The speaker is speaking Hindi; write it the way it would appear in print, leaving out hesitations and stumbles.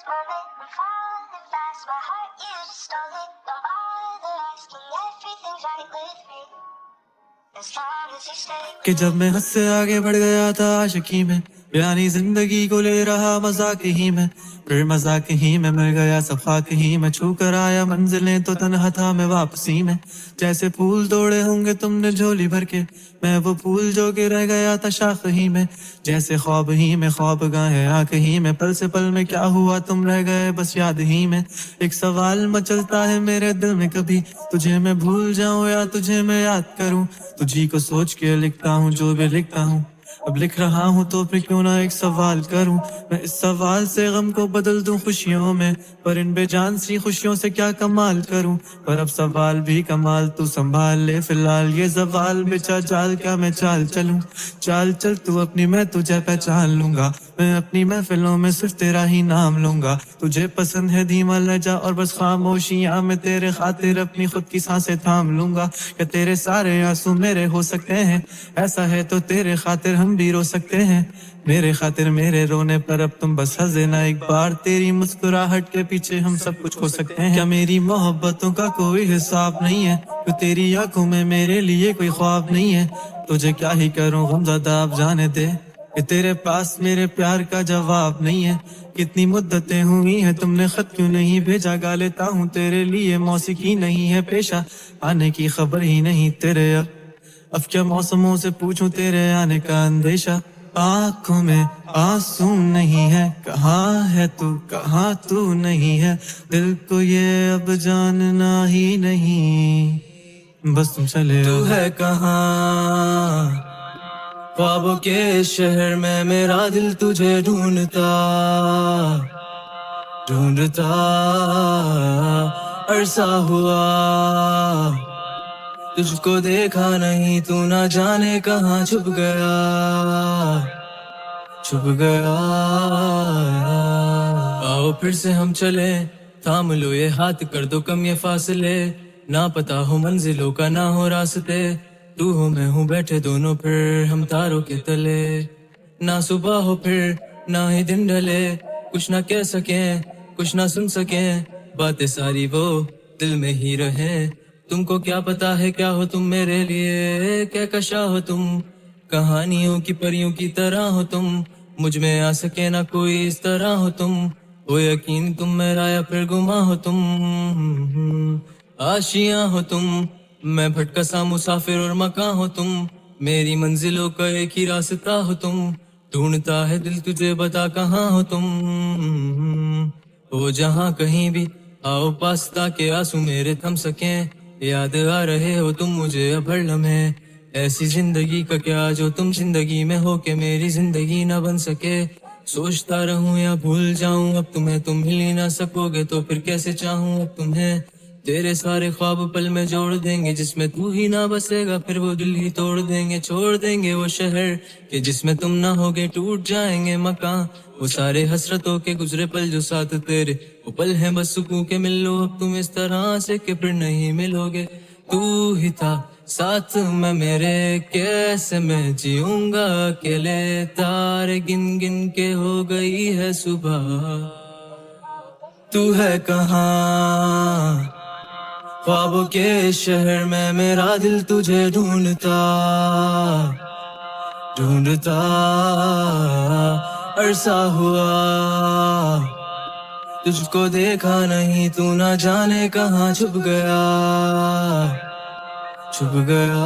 moment, I'm falling fast. My heart, you just stole it. Don't bother asking, everything's right with me. As long as you stay with कि जब मैं हद से आगे बढ़ गया था आशिकी में, यानी जिंदगी को ले रहा मजाक ही में, फिर मजाक ही में मिल गया सब खाक ही में, छू कर आया मंजिलें तो तन्हा था मैं वापसी में। जैसे फूल तोड़े होंगे तुमने झोली भर के, मैं वो फूल जो कि रह गया था शाख ही में। जैसे ख्वाब ही में ख्वाब गाए आंख ही में, पल से पल में क्या हुआ तुम रह गए बस याद ही में। एक सवाल मचलता है मेरे दिल में, कभी तुझे मैं भूल जाऊं या तुझे मैं याद करूं। तुझी को सोच के लिखता हूँ जो भी लिखता हूँ, अब लिख रहा हूँ तो फिर क्यों ना एक सवाल करूं। मैं इस सवाल से गम को बदल दूं खुशियों में, पर इन बेजान सी खुशियों से क्या कमाल करूं। पर अब सवाल भी कमाल तू संभाल ले, फिलहाल ये सवाल बेचा जाल क्या मैं चाल चलूं। चाल चल तू अपनी, मैं तुझे पहचान लूंगा, मैं अपनी महफिलों में सिर्फ तेरा ही नाम लूंगा। तुझे पसंद है धीमा लहजा और बस खामोशियां, मैं तेरे खातिर अपनी खुद की सांसें थाम लूंगा। क्या तेरे सारे आंसू मेरे हो सकते हैं, ऐसा है तो तेरे खातिर हम भी रो सकते हैं। मेरे खातिर मेरे रोने पर अब तुम बस हंस देना एक बार, तेरी मुस्कुराहट के पीछे हम सब कुछ खो सकते हैं। क्या मेरी मोहब्बतों का कोई हिसाब नहीं है, तो तेरी आंखों में मेरे लिए कोई ख्वाब नहीं है। तुझे क्या ही करूं गमज़दा अब जाने दे, कि तेरे पास मेरे प्यार का जवाब नहीं है। कितनी मुद्दतें हुई हैं तुमने खत क्यों नहीं भेजा, गा लेता हूँ तेरे लिए मौसीकी नहीं है पेशा, आने की खबर ही नहीं तेरे। अब क्या मौसमों से पूछूं तेरे आने का अंदेशा, आंखों में आंसू नहीं है, कहाँ है तू कहाँ तू नहीं है। दिल को ये अब जानना ही नहीं, बस तुम चले तू है कहाँ। ख्वाबों के शहर में मेरा दिल तुझे ढूंढता ढूंढता अरसा हुआ, तुझको देखा नहीं तू ना जाने कहाँ छुप गया छुप गया। आओ फिर से हम चले, थाम लो ये हाथ कर दो कम ये फासले, ना पता हो मंजिलों का ना हो रास्ते, तू हो मैं हूँ बैठे दोनों फिर हम तारों के तले। ना सुबह हो फिर ना ही दिन ढले, कुछ ना कह सके कुछ ना सुन सके, बातें सारी वो दिल में ही रहे। तुमको क्या पता है क्या हो तुम मेरे लिए, क्या कशा हो तुम, कहानियों की परियों की तरह हो तुम, मुझ में आ सके ना कोई इस तरह हो तुम। वो यकीन तुम मेरा या फिर गुमा हो तुम, आशियां हो तुम, मैं भटका सा मुसाफिर और मकां हो तुम, मेरी मंजिलों का एक ही रास्ता हो तुम, ढूंढता है दिल तुझे बता कहाँ हो तुम। वो जहाँ कहीं भी आओ पास ताकि आंसू मेरे थम सके, याद आ रहे हो तुम मुझे अब हर लम्हे, ऐसी जिंदगी का क्या जो तुम जिंदगी में हो के मेरी जिंदगी ना बन सके। सोचता रहूं या भूल जाऊं अब तुम्हें, तुम मिल ही ना सकोगे तो फिर कैसे चाहूं अब तुम्हें। तेरे सारे ख्वाब पल में जोड़ देंगे, जिसमें तू ही ना बसेगा फिर वो दिल ही तोड़ देंगे। छोड़ देंगे वो शहर कि जिसमें तुम ना होगे, टूट जाएंगे मकान वो सारे हसरतों के गुजरे पल जो साथ तेरे, वो पल हैं बस सुकून के मिल लो अब तुम इस तरह से कि फिर नहीं मिलोगे। तू ही था साथ में मेरे, कैसे मैं जीऊंगा अकेले, तारे गिन गिन के हो गई है सुबह, तू है कहाँ। ख्वाबों के शहर में मेरा दिल तुझे ढूंढता ढूंढता अरसा हुआ, तुझको देखा नहीं तू ना जाने कहाँ छुप गया छुप गया।